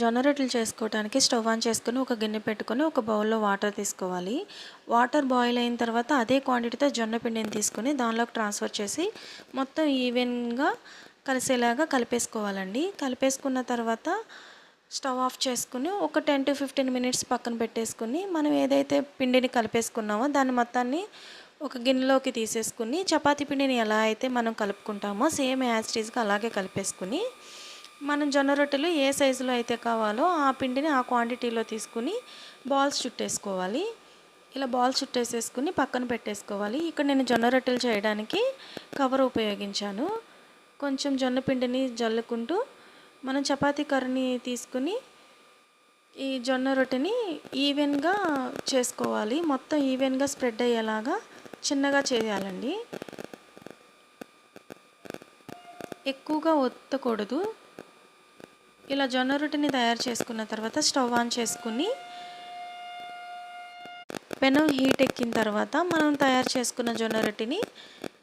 జొన్న రొట్టెలు చేసుకోవడానికి స్టవ్ ఆన్ చేసుకొని ఒక గిన్నె పెట్టుకొని ఒక బౌల్లో వాటర్ తీసుకోవాలి. వాటర్ బాయిల్ అయిన తర్వాత అదే క్వాంటిటీతో జొన్న పిండిని తీసుకొని దానిలోకి ట్రాన్స్ఫర్ చేసి మొత్తం ఈవెన్గా కలిసేలాగా కలిపేసుకోవాలండి. కలిపేసుకున్న తర్వాత స్టవ్ ఆఫ్ చేసుకుని ఒక 10 to 15 మినిట్స్ పక్కన పెట్టేసుకుని మనం ఏదైతే పిండిని కలిపేసుకున్నామో దాన్ని మొత్తాన్ని ఒక గిన్నెలోకి తీసేసుకుని చపాతీ పిండిని ఎలా అయితే మనం కలుపుకుంటామో సేమ్ యాజ్ ఇట్ ఈస్గా అలాగే కలిపేసుకుని మనం జొన్న రొట్టెలు ఏ సైజులో అయితే కావాలో ఆ పిండిని ఆ క్వాంటిటీలో తీసుకుని బాల్స్ చుట్టేసుకోవాలి. ఇలా బాల్స్ చుట్టేసేసుకుని పక్కన పెట్టేసుకోవాలి. ఇక్కడ నేను జొన్న రొట్టెలు చేయడానికి కవర్ ఉపయోగించాను. కొంచెం జొన్న పిండిని జల్లుకుంటూ మనం చపాతీ కర్రని తీసుకుని ఈ జొన్న రొట్టెని ఈవెన్గా చేసుకోవాలి. మొత్తం ఈవెన్గా స్ప్రెడ్ అయ్యేలాగా చిన్నగా చేయాలండి. ఎక్కువగా ఒత్తకూడదు. ఇలా జొన్న రొట్టెని తయారు చేసుకున్న తర్వాత స్టవ్ ఆన్ చేసుకుని పెనం హీట్ ఎక్కిన తర్వాత మనం తయారు చేసుకున్న జొన్న రొట్టెని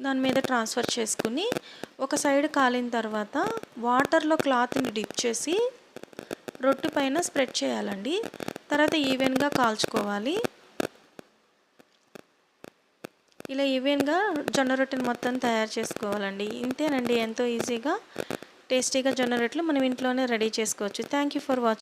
దాని మీద ట్రాన్స్ఫర్ చేసుకుని ఒక సైడ్ కాలిన తర్వాత వాటర్లో క్లాత్ని డిప్ చేసి రొట్టె పైన స్ప్రెడ్ చేయాలండి. తర్వాత ఈవెన్గా కాల్చుకోవాలి. ఇలా ఈవెన్గా జొన్న రొట్టెని మొత్తం తయారు చేసుకోవాలండి. ఇంతేనండి, ఎంతో ఈజీగా టేస్టీగా జొన్న రొట్టెలు మనం ఇంట్లోనే రెడీ చేసుకోవచ్చు. Thank you for watching.